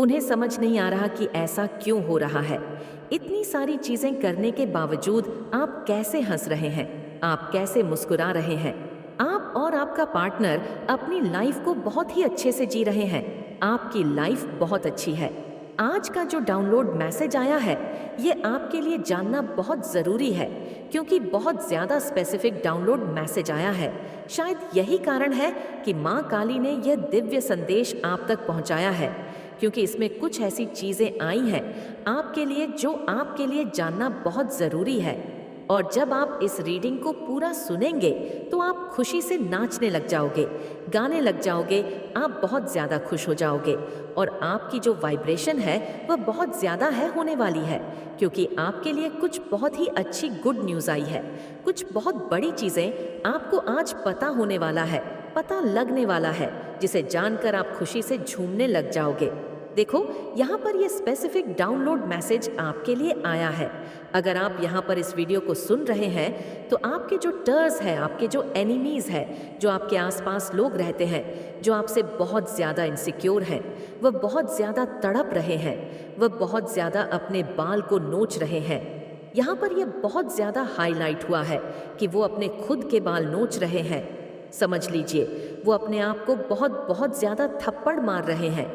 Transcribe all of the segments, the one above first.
उन्हें समझ नहीं आ रहा कि ऐसा क्यों हो रहा है। इतनी सारी चीजें करने के बावजूद आप कैसे हंस रहे हैं, आप कैसे मुस्कुरा रहे हैं। आप और आपका पार्टनर अपनी लाइफ को बहुत ही अच्छे से जी रहे हैं। आपकी लाइफ बहुत अच्छी है। आज का जो डाउनलोड मैसेज आया है, ये आपके लिए जानना बहुत ज़रूरी है, क्योंकि बहुत ज़्यादा स्पेसिफिक डाउनलोड मैसेज आया है। शायद यही कारण है कि माँ काली ने यह दिव्य संदेश आप तक पहुँचाया है, क्योंकि इसमें कुछ ऐसी चीज़ें आई हैं आपके लिए जो आपके लिए जानना बहुत ज़रूरी है। और जब आप इस रीडिंग को पूरा सुनेंगे तो आप खुशी से नाचने लग जाओगे, गाने लग जाओगे, आप बहुत ज़्यादा खुश हो जाओगे। और आपकी जो वाइब्रेशन है वह बहुत ज़्यादा है होने वाली है, क्योंकि आपके लिए कुछ बहुत ही अच्छी गुड न्यूज़ आई है। कुछ बहुत बड़ी चीज़ें आपको आज पता होने वाला है, पता लगने वाला है, जिसे जानकर आप खुशी से झूमने लग जाओगे। देखो, यहाँ पर ये स्पेसिफिक डाउनलोड मैसेज आपके लिए आया है। अगर आप यहाँ पर इस वीडियो को सुन रहे हैं तो आपके जो टर्स हैं, आपके जो एनिमीज़ हैं, जो आपके आसपास लोग रहते हैं, जो आपसे बहुत ज़्यादा इनसिक्योर हैं, वह बहुत ज़्यादा तड़प रहे हैं, वह बहुत ज़्यादा अपने बाल को नोच रहे हैं। यहाँ पर यह बहुत ज़्यादा हाईलाइट हुआ है कि वो अपने खुद के बाल नोच रहे हैं। समझ लीजिए, वो अपने आप को बहुत बहुत ज़्यादा थप्पड़ मार रहे हैं,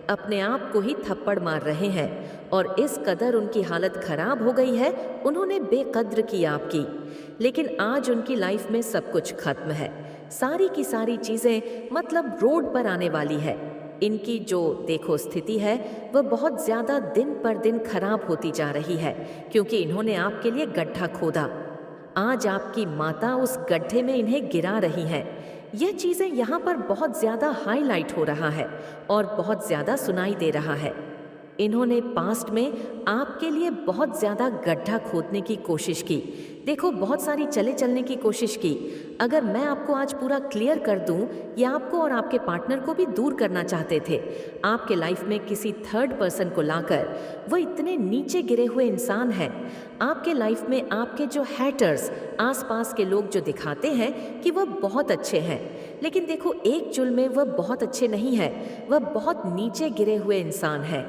अपने आप को ही थप्पड़ मार रहे हैं। और इस कदर उनकी हालत खराब हो गई है, उन्होंने बेकद्र की आपकी। लेकिन आज उनकी लाइफ में सब कुछ खत्म है। सारी की सारी चीज़ें मतलब रोड पर आने वाली है। इनकी जो देखो स्थिति है वह बहुत ज़्यादा दिन पर दिन खराब होती जा रही है, क्योंकि इन्होंने आपके लिए गड्ढा खोदा। आज आपकी माता उस गड्ढे में इन्हें गिरा रही हैं। यह चीज़ें यहाँ पर बहुत ज़्यादा हाईलाइट हो रहा है और बहुत ज़्यादा सुनाई दे रहा है। इन्होंने पास्ट में आपके लिए बहुत ज़्यादा गड्ढा खोदने की कोशिश की। देखो, बहुत सारी चले चलने की कोशिश की। अगर मैं आपको आज पूरा क्लियर कर दूं, ये आपको और आपके पार्टनर को भी दूर करना चाहते थे। आपके लाइफ में किसी थर्ड पर्सन को लाकर वो इतने नीचे गिरे हुए इंसान हैं। आपके लाइफ में आपके जो हैटर्स, आसपास के लोग जो दिखाते हैं कि वह बहुत अच्छे हैं, लेकिन देखो एक जुल में वह बहुत अच्छे नहीं है, वह बहुत नीचे गिरे हुए इंसान है।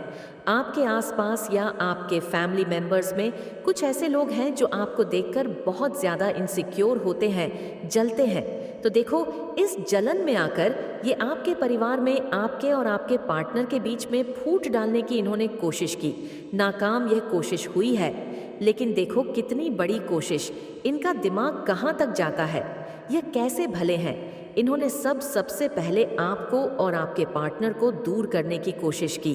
आपके आसपास या आपके फैमिली मेंबर्स में कुछ ऐसे लोग हैं जो आपको देखकर बहुत ज़्यादा इनसिक्योर होते हैं, जलते हैं। तो देखो, इस जलन में आकर ये आपके परिवार में आपके और आपके पार्टनर के बीच में फूट डालने की इन्होंने कोशिश की। नाकाम यह कोशिश हुई है, लेकिन देखो कितनी बड़ी कोशिश। इनका दिमाग कहाँ तक जाता है, यह कैसे भले हैं। इन्होंने सबसे पहले आपको और आपके पार्टनर को दूर करने की कोशिश की।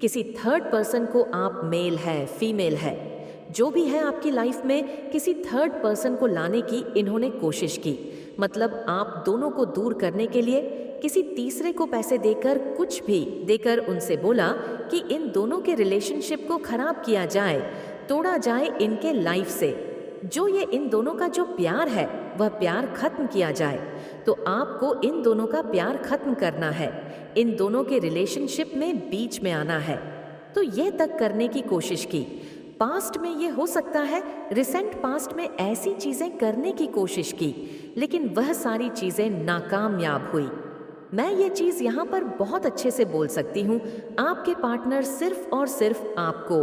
किसी थर्ड पर्सन को, आप मेल है फीमेल है, जो भी है आपकी लाइफ में, किसी थर्ड पर्सन को लाने की इन्होंने कोशिश की। मतलब आप दोनों को दूर करने के लिए किसी तीसरे को पैसे देकर, कुछ भी देकर उनसे बोला कि इन दोनों के रिलेशनशिप को खराब किया जाए, तोड़ा जाए इनके लाइफ से। जो ये इन दोनों का जो प्यार है वह प्यार खत्म किया जाए। तो आपको इन दोनों का प्यार खत्म करना है, इन दोनों के रिलेशनशिप में बीच में आना है। तो ये तक करने की कोशिश की। पास्ट में ये हो सकता है, रिसेंट पास्ट में ऐसी चीज़ें करने की कोशिश की, लेकिन वह सारी चीज़ें नाकामयाब हुई। मैं ये चीज़ यहाँ पर बहुत अच्छे से बोल सकती हूँ। आपके पार्टनर सिर्फ और सिर्फ आपको,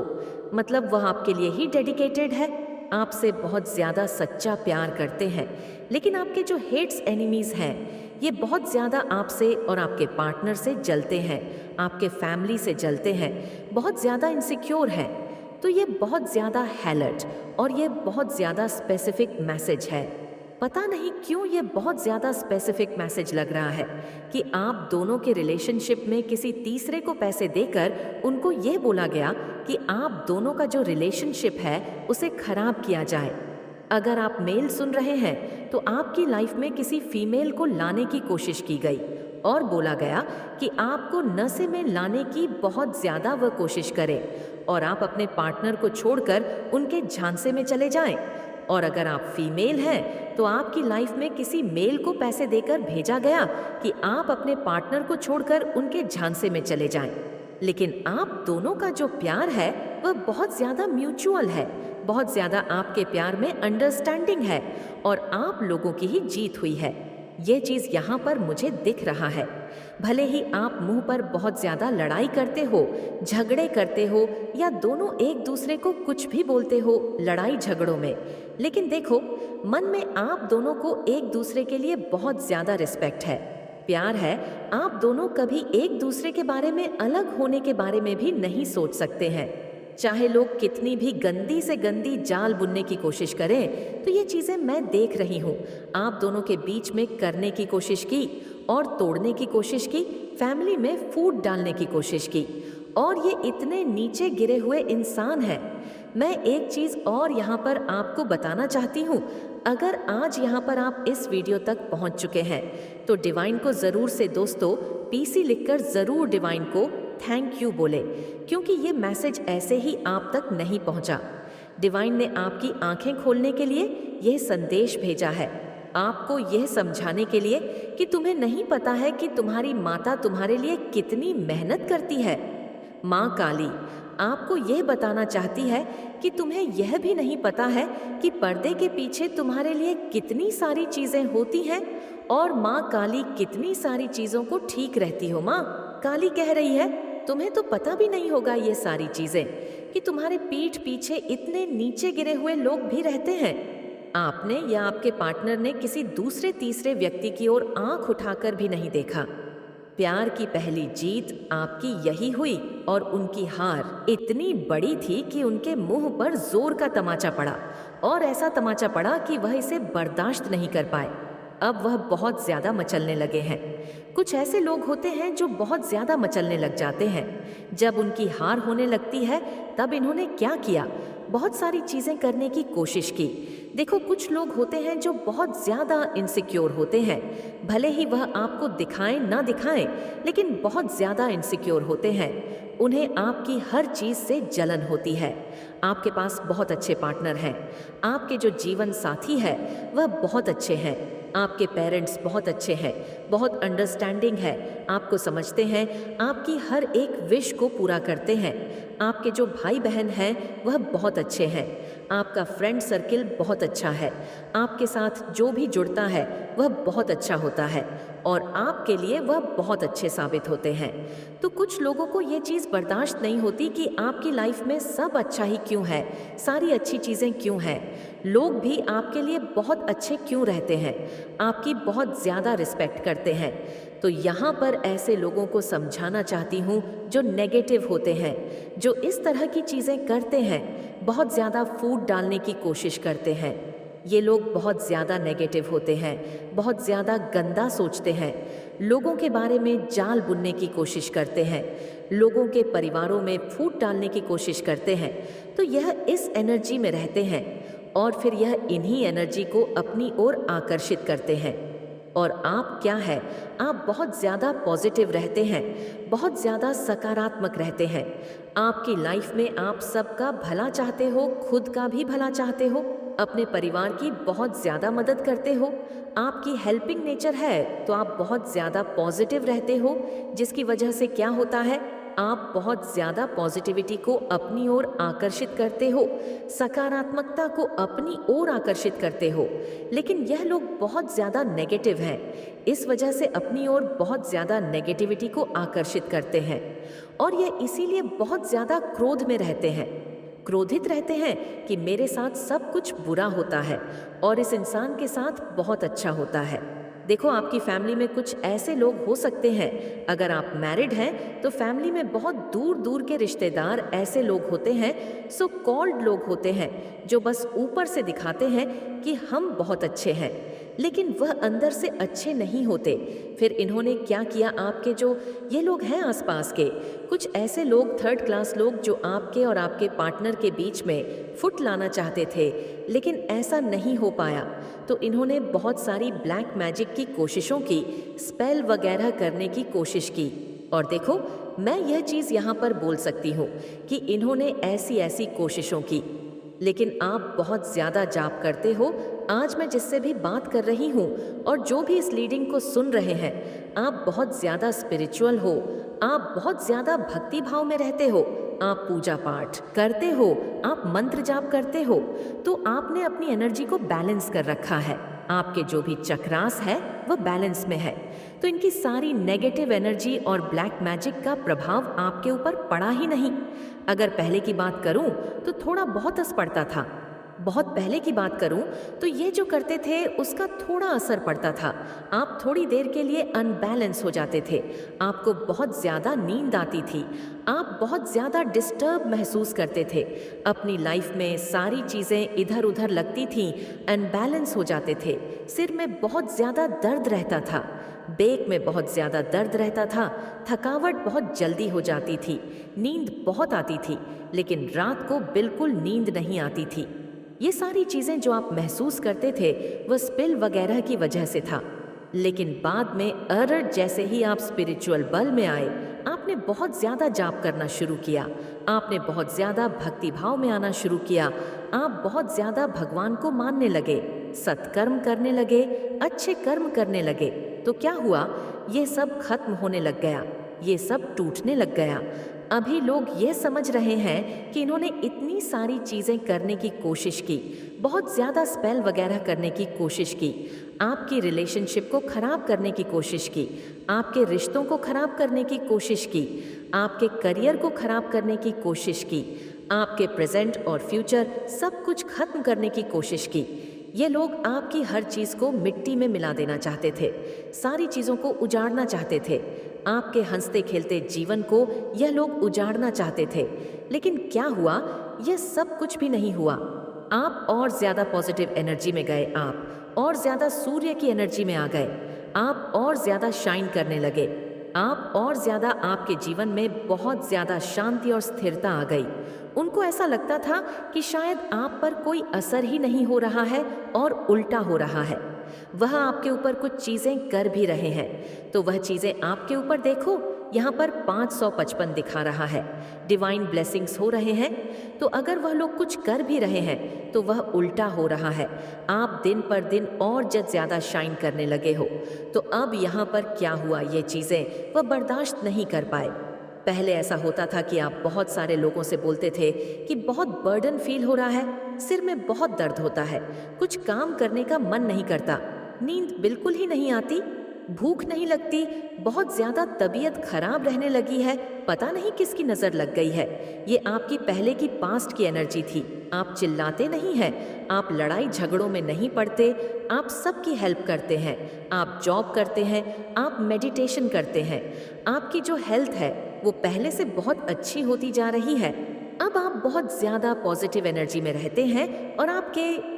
मतलब वह आपके लिए ही डेडिकेटेड है, आपसे बहुत ज़्यादा सच्चा प्यार करते हैं। लेकिन आपके जो हेट्स एनिमीज़ हैं, ये बहुत ज़्यादा आपसे और आपके पार्टनर से जलते हैं, आपके फैमिली से जलते हैं, बहुत ज़्यादा इनसिक्योर हैं। तो ये बहुत ज़्यादा हैलर्ट और ये बहुत ज़्यादा स्पेसिफिक मैसेज है। पता नहीं क्यों ये बहुत ज़्यादा स्पेसिफिक मैसेज लग रहा है कि आप दोनों के रिलेशनशिप में किसी तीसरे को पैसे देकर उनको ये बोला गया कि आप दोनों का जो रिलेशनशिप है उसे खराब किया जाए। अगर आप मेल सुन रहे हैं तो आपकी लाइफ में किसी फीमेल को लाने की कोशिश की गई और बोला गया कि आपको नशे में लाने की बहुत ज़्यादा वह कोशिश करें और आप अपने पार्टनर को छोड़कर उनके झांसे में चले जाएं। और अगर आप फीमेल हैं तो आपकी लाइफ में किसी मेल को पैसे देकर भेजा गया कि आप अपने पार्टनर को छोड़कर उनके झांसे में चले जाएं। लेकिन आप दोनों का जो प्यार है वह बहुत ज़्यादा म्यूचुअल है, बहुत ज़्यादा आपके प्यार में अंडरस्टैंडिंग है और आप लोगों की ही जीत हुई है। ये चीज़ यहाँ पर मुझे दिख रहा है। भले ही आप मुंह पर बहुत ज़्यादा लड़ाई करते हो, झगड़े करते हो या दोनों एक दूसरे को कुछ भी बोलते हो लड़ाई झगड़ों में, लेकिन देखो मन में आप दोनों को एक दूसरे के लिए बहुत ज़्यादा रिस्पेक्ट है, प्यार है। आप दोनों कभी एक दूसरे के बारे में अलग होने के बारे में भी नहीं सोच सकते हैं। चाहे लोग कितनी भी गंदी से गंदी जाल बुनने की कोशिश करें, तो ये चीज़ें मैं देख रही हूँ। आप दोनों के बीच में करने की कोशिश की और तोड़ने की कोशिश की, फैमिली में फूट डालने की कोशिश की, और ये इतने नीचे गिरे हुए इंसान हैं। मैं एक चीज़ और यहाँ पर आपको बताना चाहती हूँ। अगर आज यहाँ पर आप इस वीडियो तक पहुँच चुके हैं तो डिवाइन को ज़रूर से दोस्तों पीसी लिखकर ज़रूर डिवाइन को थैंक यू बोले, क्योंकि ये मैसेज ऐसे ही आप तक नहीं पहुँचा। डिवाइन ने आपकी आंखें खोलने के लिए यह संदेश भेजा है, आपको यह समझाने के लिए कि तुम्हें नहीं पता है कि तुम्हारी माता तुम्हारे लिए कितनी मेहनत करती है। माँ काली आपको यह बताना चाहती है कि तुम्हें यह भी नहीं पता है कि पर्दे के पीछे तुम्हारे लिए कितनी सारी चीजें होती हैं और माँ काली कितनी सारी चीजों को ठीक रहती हो। माँ काली कह रही है तुम्हें तो पता भी नहीं होगा ये सारी चीजें कि तुम्हारे पीठ पीछे इतने नीचे गिरे हुए लोग भी रहते हैं। आपने या आपके पार्टनर ने किसी दूसरे तीसरे व्यक्ति की ओर आंख उठाकर भी नहीं देखा। प्यार की पहली जीत आपकी यही हुई और उनकी हार इतनी बड़ी थी कि उनके मुंह पर जोर का तमाचा पड़ा, और ऐसा तमाचा पड़ा कि वह इसे बर्दाश्त नहीं कर पाए। अब वह बहुत ज्यादा मचलने लगे हैं। कुछ ऐसे लोग होते हैं जो बहुत ज्यादा मचलने लग जाते हैं। जब उनकी हार होने लगती है तब इन्होंने क्या किया, बहुत सारी चीजें करने की कोशिश की। देखो कुछ लोग होते हैं जो बहुत ज्यादा इनसिक्योर होते हैं, भले ही वह आपको दिखाएं ना दिखाएं, लेकिन बहुत ज्यादा इनसिक्योर होते हैं। उन्हें आपकी हर चीज से जलन होती है। आपके पास बहुत अच्छे पार्टनर हैं, आपके जो जीवन साथी है वह बहुत अच्छे हैं, आपके पेरेंट्स बहुत अच्छे हैं, बहुत अंडरस्टैंडिंग है, आपको समझते हैं, आपकी हर एक विश को पूरा करते हैं। आपके जो भाई बहन हैं वह बहुत अच्छे हैं, आपका फ्रेंड सर्किल बहुत अच्छा है, आपके साथ जो भी जुड़ता है वह बहुत अच्छा होता है और आपके लिए वह बहुत अच्छे साबित होते हैं। तो कुछ लोगों को ये चीज़ बर्दाश्त नहीं होती कि आपकी लाइफ में सब अच्छा ही क्यों है, सारी अच्छी चीज़ें क्यों हैं, लोग भी आपके लिए बहुत अच्छे क्यों रहते हैं, आपकी बहुत ज़्यादा रिस्पेक्ट करते हैं। तो यहाँ पर ऐसे लोगों को समझाना चाहती हूँ जो नेगेटिव होते हैं, जो इस तरह की चीज़ें करते हैं, बहुत ज़्यादा फूट डालने की कोशिश करते हैं। ये लोग बहुत ज़्यादा नेगेटिव होते हैं, बहुत ज़्यादा गंदा सोचते हैं, लोगों के बारे में जाल बुनने की कोशिश करते हैं, लोगों के परिवारों में फूट डालने की कोशिश करते हैं। तो यह इस एनर्जी में रहते हैं और फिर यह इन्हीं एनर्जी को अपनी ओर आकर्षित करते हैं। और आप क्या है, आप बहुत ज़्यादा पॉजिटिव रहते हैं, बहुत ज़्यादा सकारात्मक रहते हैं। आपकी लाइफ में आप सबका भला चाहते हो, खुद का भी भला चाहते हो, अपने परिवार की बहुत ज़्यादा मदद करते हो। आपकी हेल्पिंग नेचर है तो आप बहुत ज़्यादा पॉजिटिव रहते हो, जिसकी वजह से क्या होता है, आप बहुत ज़्यादा पॉजिटिविटी को अपनी ओर आकर्षित करते हो, सकारात्मकता को अपनी ओर आकर्षित करते हो। लेकिन यह लोग बहुत ज़्यादा नेगेटिव हैं, इस वजह से अपनी ओर बहुत ज़्यादा नेगेटिविटी को आकर्षित करते हैं और ये इसीलिए बहुत ज़्यादा क्रोध में रहते हैं, क्रोधित रहते हैं कि मेरे साथ सब कुछ बुरा होता है और इस इंसान के साथ बहुत अच्छा होता है। देखो आपकी फैमिली में कुछ ऐसे लोग हो सकते हैं, अगर आप मैरिड हैं तो फैमिली में बहुत दूर दूर के रिश्तेदार ऐसे लोग होते हैं, सो कॉल्ड लोग होते हैं, जो बस ऊपर से दिखाते हैं कि हम बहुत अच्छे हैं, लेकिन वह अंदर से अच्छे नहीं होते। फिर इन्होंने क्या किया, आपके जो ये लोग हैं आसपास के कुछ ऐसे लोग, थर्ड क्लास लोग, जो आपके और आपके पार्टनर के बीच में फुट लाना चाहते थे, लेकिन ऐसा नहीं हो पाया। तो इन्होंने बहुत सारी ब्लैक मैजिक की कोशिशों की, स्पेल वगैरह करने की कोशिश की। और देखो मैं यह चीज़ यहाँ पर बोल सकती हूँ कि इन्होंने ऐसी ऐसी कोशिशों की, लेकिन आप बहुत ज़्यादा जाप करते हो। आज मैं जिससे भी बात कर रही हूँ और जो भी इस लीडिंग को सुन रहे हैं, आप बहुत ज़्यादा स्पिरिचुअल हो, आप बहुत ज़्यादा भक्ति भाव में रहते हो, आप पूजा पाठ करते हो, आप मंत्र जाप करते हो, तो आपने अपनी एनर्जी को बैलेंस कर रखा है। आपके जो भी चक्रास है वह बैलेंस में है। तो इनकी सारी नेगेटिव एनर्जी और ब्लैक मैजिक का प्रभाव आपके ऊपर पड़ा ही नहीं। अगर पहले की बात करूं तो थोड़ा बहुत असर पड़ता था। बहुत पहले की बात करूं तो ये जो करते थे उसका थोड़ा असर पड़ता था। आप थोड़ी देर के लिए अनबैलेंस हो जाते थे, आपको बहुत ज़्यादा नींद आती थी, आप बहुत ज़्यादा डिस्टर्ब महसूस करते थे, अपनी लाइफ में सारी चीज़ें इधर उधर लगती थीं, अनबैलेंस हो जाते थे, सिर में बहुत ज़्यादा दर्द रहता था, बैक में बहुत ज़्यादा दर्द रहता था, थकावट बहुत जल्दी हो जाती थी, नींद बहुत आती थी, लेकिन रात को बिल्कुल नींद नहीं आती थी। ये सारी चीज़ें जो आप महसूस करते थे वह स्पिल वगैरह की वजह से था। लेकिन बाद में अर्र जैसे ही आप स्पिरिचुअल बल में आए, आपने बहुत ज़्यादा जाप करना शुरू किया, आपने बहुत ज़्यादा भक्ति भाव में आना शुरू किया, आप बहुत ज़्यादा भगवान को मानने लगे, सत्कर्म करने लगे, अच्छे कर्म करने लगे। तो क्या हुआ, ये सब खत्म होने लग गया, ये सब टूटने लग गया। अभी लोग ये समझ रहे हैं कि इन्होंने इतनी सारी चीज़ें करने की कोशिश की, बहुत ज़्यादा स्पेल वगैरह करने की कोशिश की, आपकी रिलेशनशिप को ख़राब करने की कोशिश की, आपके रिश्तों को ख़राब करने की कोशिश की, आपके करियर को ख़राब करने की कोशिश की, आपके प्रेजेंट और फ्यूचर सब कुछ खत्म करने की कोशिश की। ये लोग आपकी हर चीज़ को मिट्टी में मिला देना चाहते थे, सारी चीज़ों को उजाड़ना चाहते थे, आपके हंसते खेलते जीवन को यह लोग उजाड़ना चाहते थे। लेकिन क्या हुआ, यह सब कुछ भी नहीं हुआ। आप और ज़्यादा पॉजिटिव एनर्जी में गए, आप और ज़्यादा सूर्य की एनर्जी में आ गए, आप और ज़्यादा शाइन करने लगे, आप और ज़्यादा आपके जीवन में बहुत ज़्यादा शांति और स्थिरता आ गई। उनको ऐसा लगता था कि शायद आप पर कोई असर ही नहीं हो रहा है और उल्टा हो रहा है। वह आपके ऊपर कुछ चीज़ें कर भी रहे हैं, तो वह चीज़ें आपके ऊपर देखो, यहाँ पर 555 दिखा रहा है, डिवाइन ब्लेसिंग्स हो रहे हैं। तो अगर वह लोग कुछ कर भी रहे हैं तो वह उल्टा हो रहा है, आप दिन पर दिन और ज़्यादा शाइन करने लगे हो। तो अब यहाँ पर क्या हुआ, ये चीज़ें वह बर्दाश्त नहीं कर पाए। पहले ऐसा होता था कि आप बहुत सारे लोगों से बोलते थे कि बहुत बर्डन फील हो रहा है, सिर में बहुत दर्द होता है, कुछ काम करने का मन नहीं करता, नींद बिल्कुल ही नहीं आती, भूख नहीं लगती, बहुत ज़्यादा तबीयत खराब रहने लगी है, पता नहीं किसकी नज़र लग गई है। ये आपकी पहले की पास्ट की एनर्जी थी। आप चिल्लाते नहीं हैं, आप लड़ाई झगड़ों में नहीं पड़ते, आप सबकी हेल्प करते हैं, आप जॉब करते हैं, आप मेडिटेशन करते हैं, आपकी जो हेल्थ है वो पहले से बहुत अच्छी होती जा रही है। अब आप बहुत ज़्यादा पॉजिटिव एनर्जी में रहते हैं और आपके